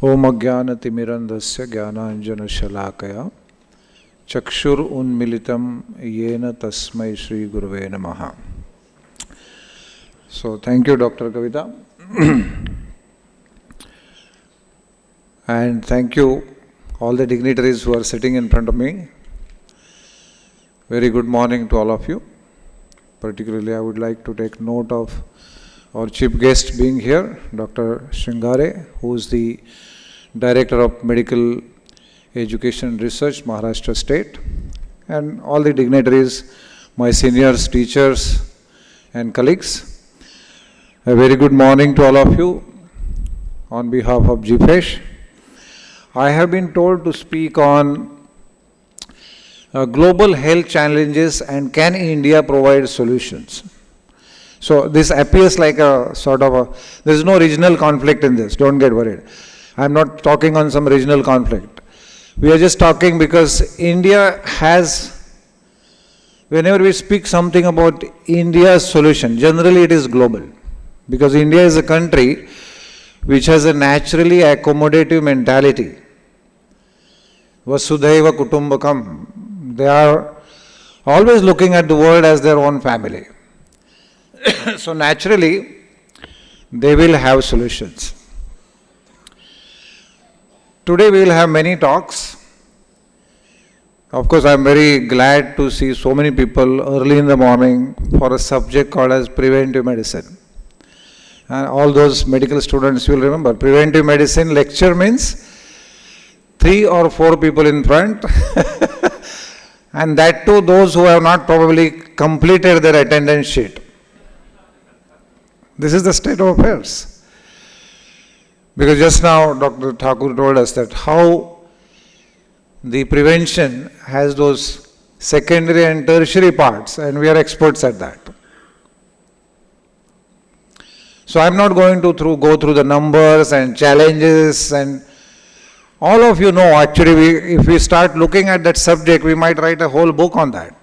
ओम अज्ञानतिमिरन्धस्य ज्ञानाञ्जनशलाकया चक्षुरुन्मिलितं येन तस्मै श्री गुरुवे नमः. So thank you, Dr. Kavita. And thank you all the dignitaries who are sitting in front of me. Very good morning to all of you. Particularly I would like to take note of our chief guest being here, Dr. Shringare, who is the Director of Medical Education and Research, Maharashtra State, and all the dignitaries, my seniors, teachers and colleagues. A very good morning to all of you on behalf of GFESH. I have been told to speak on global health challenges and can India provide solutions. So this appears like a sort of there is no regional conflict in this, don't get worried. I am not talking on some regional conflict. We are just talking because India has, whenever we speak something about India's solution, generally it is global. Because India is a country which has a naturally accommodative mentality. Vasudhaiva Kutumbakam. They are always looking at the world as their own family. So naturally, they will have solutions. Today we will have many talks. Of course, I am very glad to see so many people early in the morning for a subject called as preventive medicine. And all those medical students will remember, preventive medicine lecture means 3 or 4 people in front and that too those who have not probably completed their attendance sheet. This is the state of affairs. Because just now Dr. Thakur told us that how the prevention has those secondary and tertiary parts, and we are experts at that. So I am not going to go through the numbers and challenges, and all of you know actually if we start looking at that subject, we might write a whole book on that,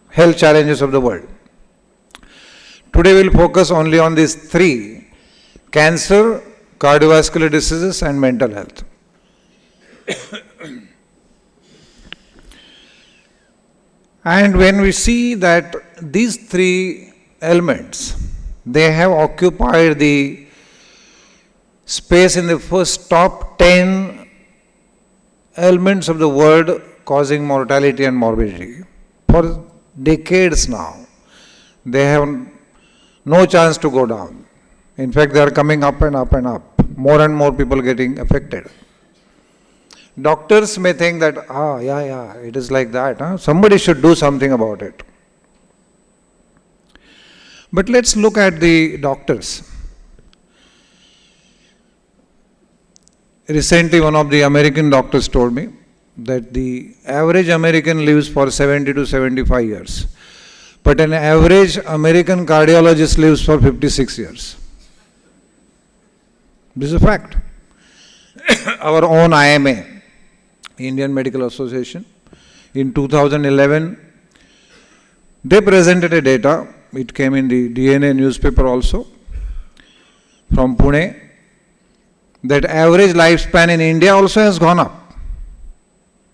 health challenges of the world. Today we will focus only on these 3, cancer, cardiovascular diseases and mental health. And when we see that these 3 elements, they have occupied the space in the first top 10 elements of the world causing mortality and morbidity. For decades now, they have no chance to go down. In fact, they are coming up and up and up. More and more people getting affected. Doctors may think that, it is like that. Huh? Somebody should do something about it. But let's look at the doctors. Recently, one of the American doctors told me that the average American lives for 70 to 75 years. But an average American cardiologist lives for 56 years. This is a fact. Our own IMA, Indian Medical Association, in 2011, they presented a data, it came in the DNA newspaper also, from Pune, that average lifespan in India also has gone up,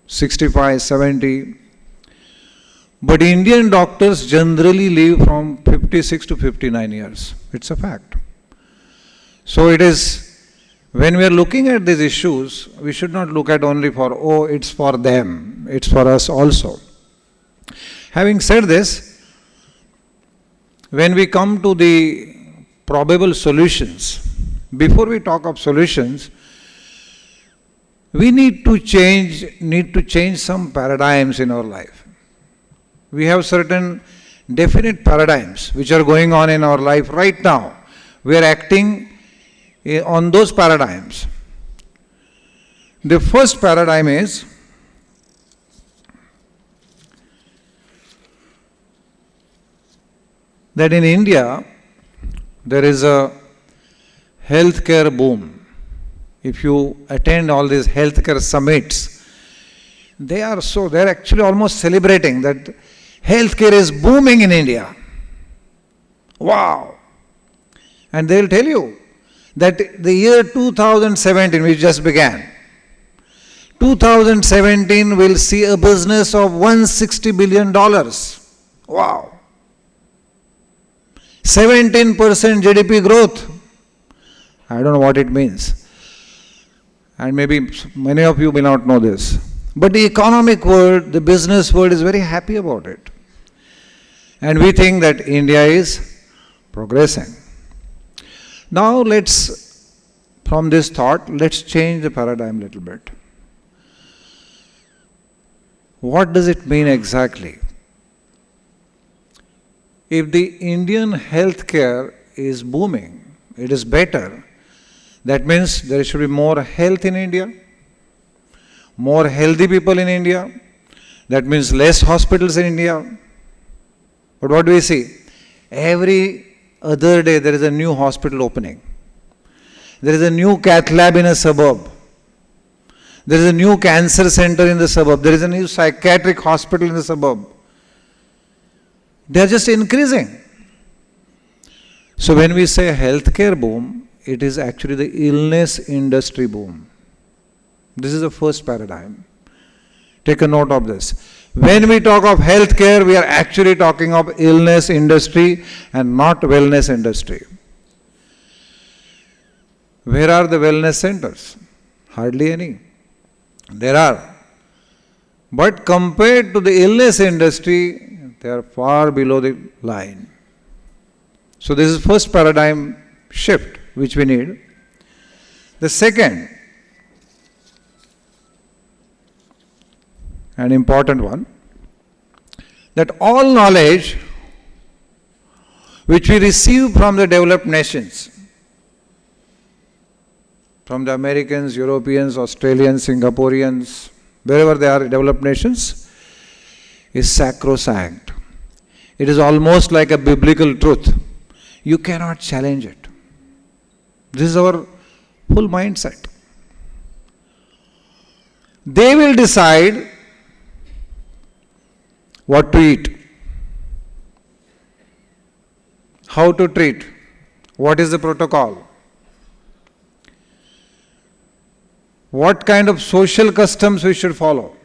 65, 70. But Indian doctors generally live from 56 to 59 years. It's a fact. So it is, when we are looking at these issues, we should not look at only for, it's for them, it's for us also. Having said this, when we come to the probable solutions, before we talk of solutions, we need to change some paradigms in our life. We have certain definite paradigms which are going on in our life right now. We are acting on those paradigms. The first paradigm is that in India there is a healthcare boom. If you attend all these healthcare summits, they are actually almost celebrating that healthcare is booming in India. Wow! And they will tell you that the year 2017, which just began, 2017 will see a business of $160 billion. Wow. 17% GDP growth. I don't know what it means. And maybe many of you may not know this. But the economic world, the business world is very happy about it. And we think that India is progressing. Now from this thought, let's change the paradigm a little bit. What does it mean exactly? If the Indian healthcare is booming, it is better, that means there should be more health in India, more healthy people in India, that means less hospitals in India. But what do we see? Every other day there is a new hospital opening. There is a new cath lab in a suburb. There is a new cancer center in the suburb. There is a new psychiatric hospital in the suburb. They are just increasing. So when we say healthcare boom, it is actually the illness industry boom. This is the first paradigm. Take a note of this. When we talk of healthcare, we are actually talking of illness industry and not wellness industry. Where are the wellness centers? Hardly any. There are. But compared to the illness industry, they are far below the line. So this is first paradigm shift which we need. The second, an important one, that all knowledge which we receive from the developed nations, from the Americans, Europeans, Australians, Singaporeans, wherever they are developed nations, is sacrosanct. It is almost like a biblical truth. You cannot challenge it. This is our full mindset. They will decide what to eat, how to treat, what is the protocol, what kind of social customs we should follow.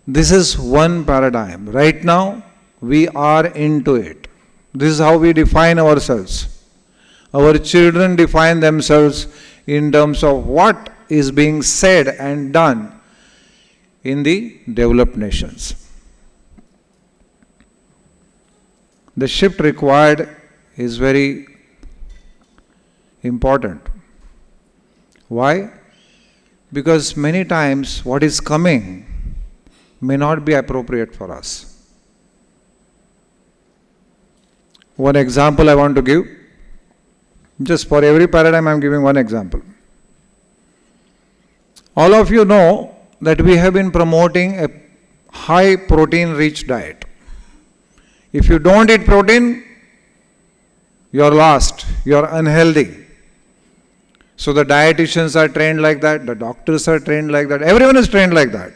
This is one paradigm. Right now, we are into it. This is how we define ourselves. Our children define themselves in terms of what is being said and done in the developed nations. The shift required is very important. Why? Because many times what is coming may not be appropriate for us. One example I want to give. Just for every paradigm I am giving one example. All of you know that we have been promoting a high protein rich diet. If you don't eat protein, you are lost, you are unhealthy. So the dietitians are trained like that, the doctors are trained like that, everyone is trained like that.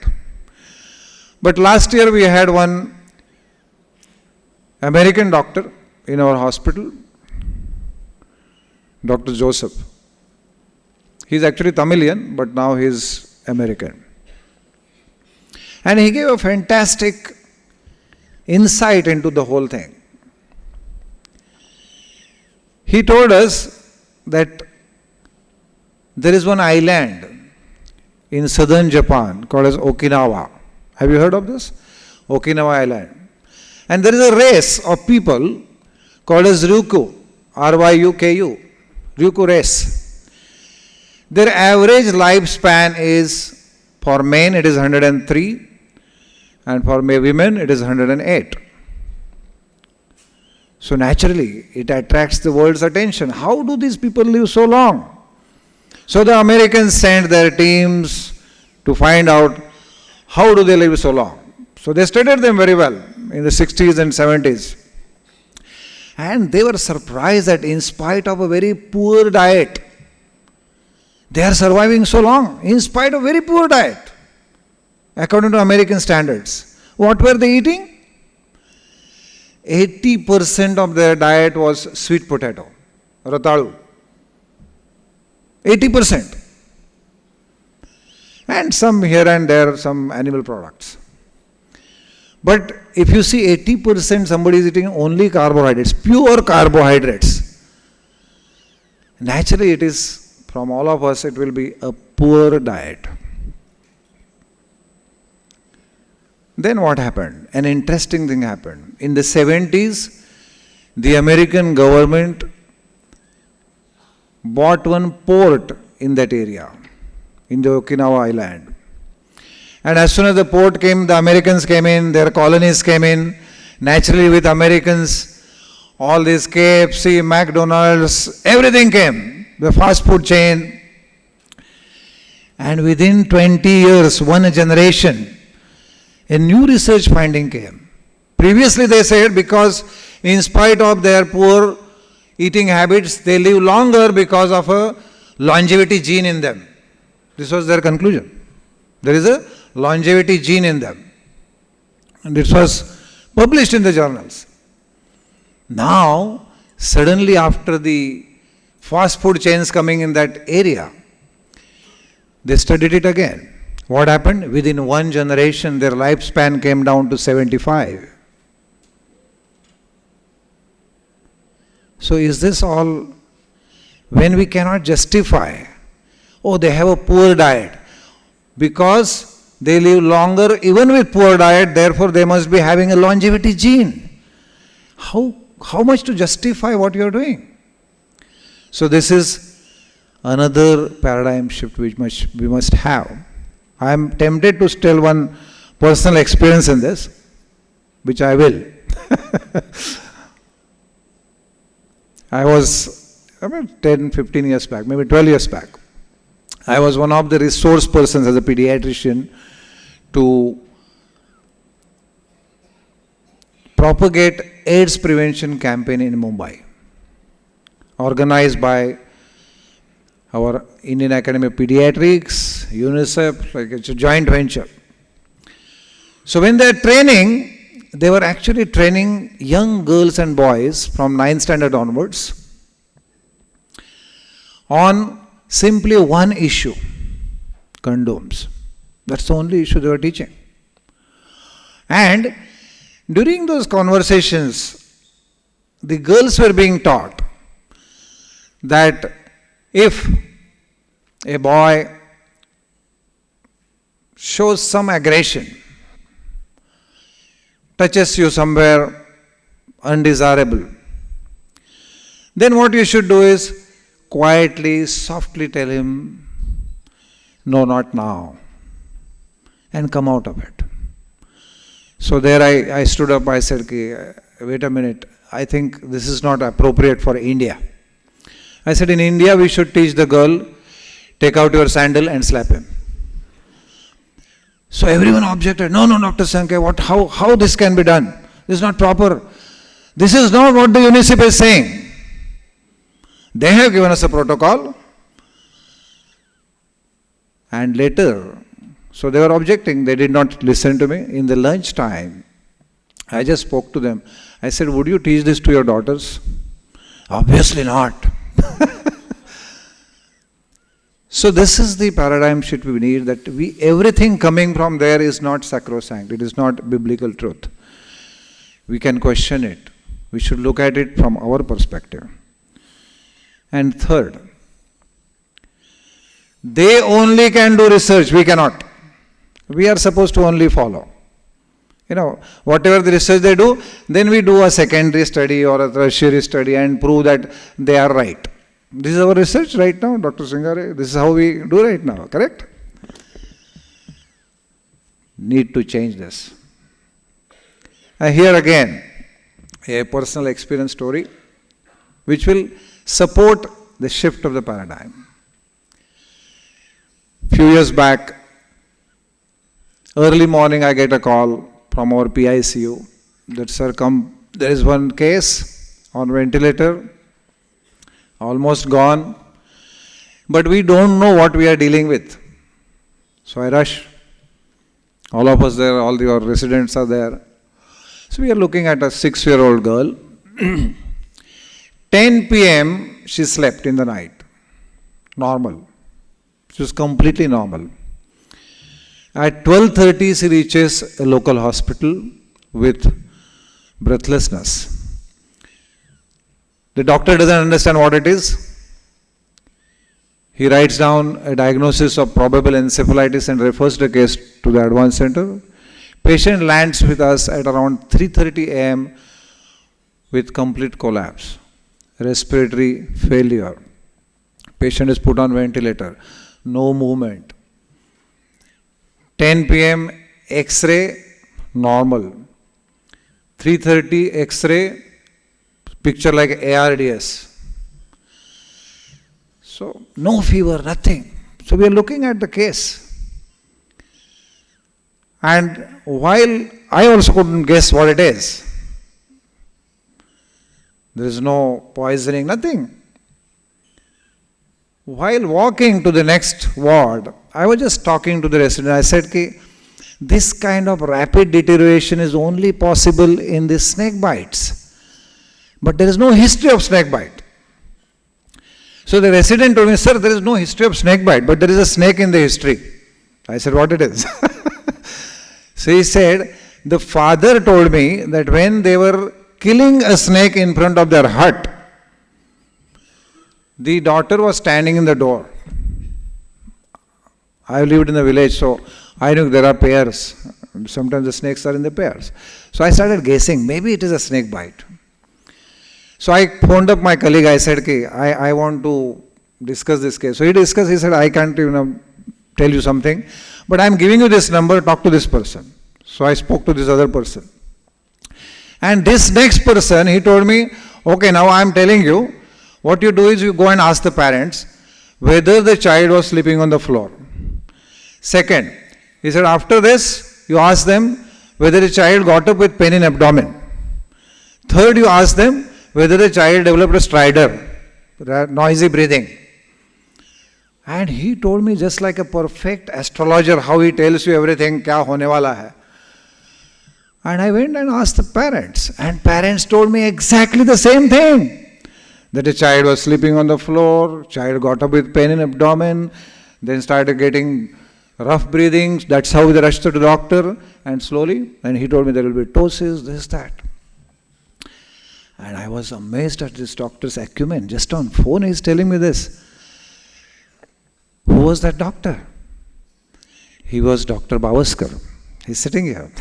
But last year we had one American doctor in our hospital, Dr. Joseph. He is actually Tamilian, but now he is American. And he gave a fantastic insight into the whole thing. He told us that there is one island in southern Japan called as Okinawa. Have you heard of this? Okinawa Island. And there is a race of people called as Ryukyu, R-Y-U-K-U, Ryukyu race. Their average lifespan is, for men it is 103, and for women it is 108. So naturally, it attracts the world's attention. How do these people live so long? So the Americans sent their teams to find out how do they live so long. So they studied them very well in the 60s and 70s. And they were surprised that in spite of a very poor diet, they are surviving so long, in spite of very poor diet, according to American standards. What were they eating? 80% of their diet was sweet potato, ratalu. 80%. And some here and there, some animal products. But if you see 80% somebody is eating only carbohydrates, pure carbohydrates, naturally it is, from all of us, it will be a poor diet. Then what happened? An interesting thing happened. In the 70s, the American government bought one port in that area, in the Okinawa island. And as soon as the port came, the Americans came in, their colonies came in. Naturally, with Americans, all these KFC, McDonald's, everything came. The fast food chain. And within 20 years, one generation, a new research finding came. Previously, they said because in spite of their poor eating habits, they live longer because of a longevity gene in them. This was their conclusion. There is a longevity gene in them. And it was published in the journals. Now, suddenly after the fast food chains coming in that area, they studied it again. What happened? Within one generation, their lifespan came down to 75. So is this all, when we cannot justify, oh, they have a poor diet, because they live longer even with poor diet, therefore they must be having a longevity gene. How much to justify what you are doing? So this is another paradigm shift which we must have. I am tempted to tell one personal experience in this, which I will. I was 10, 15 years back, maybe 12 years back. I was one of the resource persons as a pediatrician to propagate AIDS prevention campaign in Mumbai, organized by our Indian Academy of Pediatrics, UNICEF, like it's a joint venture. So when they are training, they were actually training young girls and boys from 9th standard onwards on simply one issue, condoms. That's the only issue they were teaching. And during those conversations, the girls were being taught that if a boy shows some aggression, touches you somewhere undesirable, then what you should do is quietly, softly tell him, no, not now, and come out of it. So there I stood up, I said, wait a minute, I think this is not appropriate for India. I said, in India we should teach the girl, take out your sandal and slap him. So everyone objected, no, Dr. Sankhe, how this can be done? This is not proper. This is not what the UNICEF is saying. They have given us a protocol. And later, so they were objecting, they did not listen to me. In the lunch time, I just spoke to them. I said, would you teach this to your daughters? Obviously not. So this is the paradigm shift we need, that everything coming from there is not sacrosanct. It is not biblical truth. We can question it. We should look at it from our perspective. And third, they only can do research, we cannot. We are supposed to only follow. Whatever the research they do, then we do a secondary study or a tertiary study and prove that they are right. This is our research right now, Dr. Singare. This is how we do right now, correct? Need to change this. Here again, a personal experience story which will support the shift of the paradigm. Few years back, early morning I get a call from our PICU that, sir, come, there is one case on ventilator, almost gone, but we don't know what we are dealing with. So I rush. All of us there, all your residents are there. So we are looking at a 6-year-old girl. 10 p.m. she slept in the night. normal. She was completely normal. At 12:30, she reaches a local hospital with breathlessness. The doctor doesn't understand what it is. He writes down a diagnosis of probable encephalitis and refers the case to the advanced center. Patient lands with us at around 3:30 a.m. with complete collapse, respiratory failure. Patient is put on ventilator, no movement. 10 p.m. X-ray, normal. 3:30 X-ray, picture like ARDS. So, no fever, nothing. So, we are looking at the case. And while I also couldn't guess what it is, there is no poisoning, nothing. While walking to the next ward, I was just talking to the resident. I said, this kind of rapid deterioration is only possible in the snake bites. But there is no history of snake bite. So the resident told me, sir, there is no history of snake bite, but there is a snake in the history. I said, what it is? So he said, the father told me that when they were killing a snake in front of their hut, the daughter was standing in the door. I lived in the village, so I knew there are pairs. Sometimes the snakes are in the pairs. So I started guessing, maybe it is a snake bite. So I phoned up my colleague, I said, I want to discuss this case. So he discussed, he said, I can't tell you something, but I am giving you this number, talk to this person. So I spoke to this other person. And this next person, he told me, okay, now I am telling you, what you do is you go and ask the parents whether the child was sleeping on the floor. Second, he said, after this, you ask them whether the child got up with pain in abdomen. Third, you ask them whether the child developed a stridor, noisy breathing. And he told me just like a perfect astrologer, how he tells you everything, kya hone wala hai. And I went and asked the parents, and parents told me exactly the same thing. That a child was sleeping on the floor, child got up with pain in abdomen, then started getting rough breathing, that's how they rushed to the doctor, and slowly, and he told me there will be ptosis, this, that. And I was amazed at this doctor's acumen. Just on phone he's telling me this. Who was that doctor? He was Dr. Bavaskar. He's sitting here.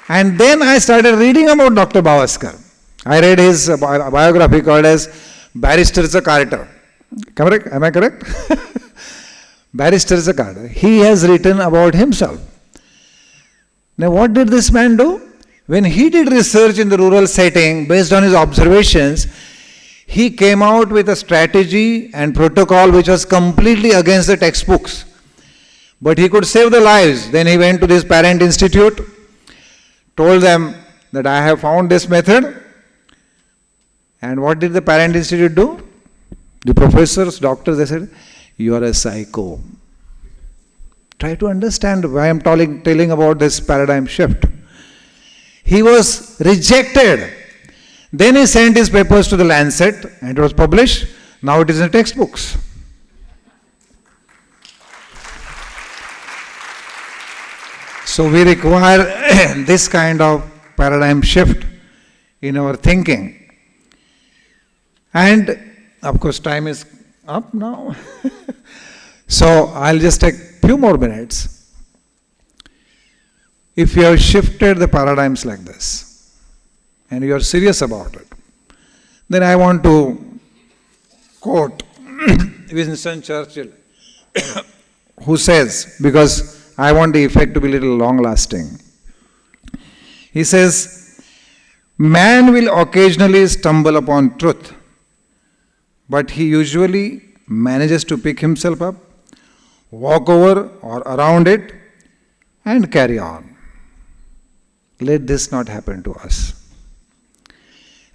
And then I started reading about Dr. Bavaskar. I read his biography called as Barrister's Carter. Correct? Am I correct? Barrister's Carter. He has written about himself. Now what did this man do? When he did research in the rural setting based on his observations, he came out with a strategy and protocol which was completely against the textbooks. But he could save the lives. Then he went to this parent institute, told them that I have found this method. And what did the parent institute do? The professors, doctors, they said, you are a psycho. Try to understand why I am telling about this paradigm shift. He was rejected. Then he sent his papers to the Lancet and it was published. Now it is in textbooks. So we require this kind of paradigm shift in our thinking. And of course time is up now. So I'll just take a few more minutes. If you have shifted the paradigms like this, and you are serious about it, then I want to quote Winston Churchill, who says, because I want the effect to be a little long-lasting. He says, man will occasionally stumble upon truth, but he usually manages to pick himself up, walk over or around it, and carry on. Let this not happen to us.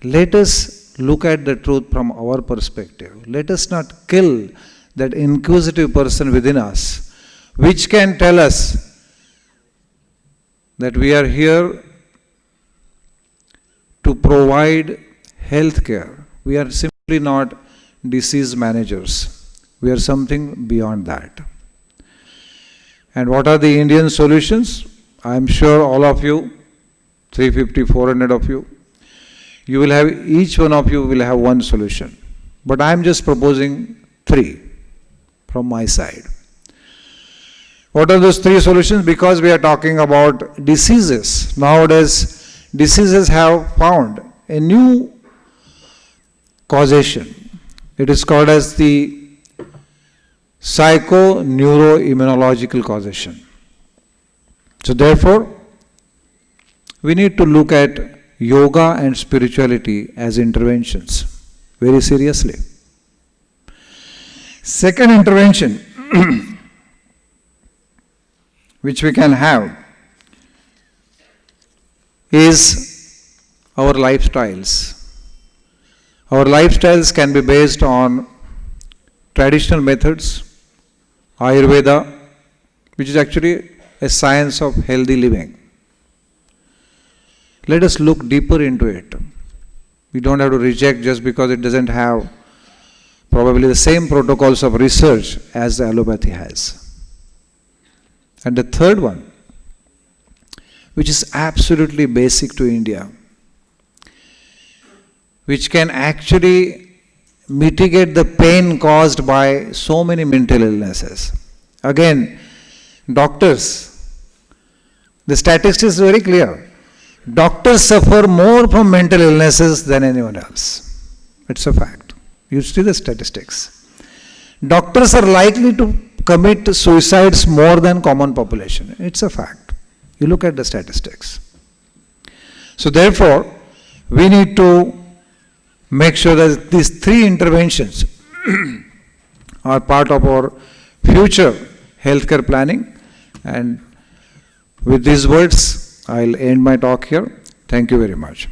Let us look at the truth from our perspective. Let us not kill that inquisitive person within us, which can tell us that we are here to provide healthcare. We are simply not disease managers. We are something beyond that. And what are the Indian solutions? I am sure all of you, 350, 400 of you, each one of you will have one solution. But I am just proposing 3 from my side. What are those 3 solutions? Because we are talking about diseases. Nowadays, diseases have found a new causation. It is called as the psychoneuroimmunological causation. So therefore, we need to look at yoga and spirituality as interventions very seriously. Second intervention which we can have is our lifestyles. Our lifestyles can be based on traditional methods, Ayurveda, which is actually a science of healthy living. Let us look deeper into it. We don't have to reject just because it doesn't have probably the same protocols of research as the allopathy has. And the third one, which is absolutely basic to India, which can actually mitigate the pain caused by so many mental illnesses. Again, doctors, the statistics is very clear. Doctors suffer more from mental illnesses than anyone else. It's a fact. You see the statistics. Doctors are likely to commit suicides more than common population. It's a fact. You look at the statistics. So therefore, we need to make sure that these 3 interventions are part of our future healthcare planning. And with these words, I'll end my talk here. Thank you very much.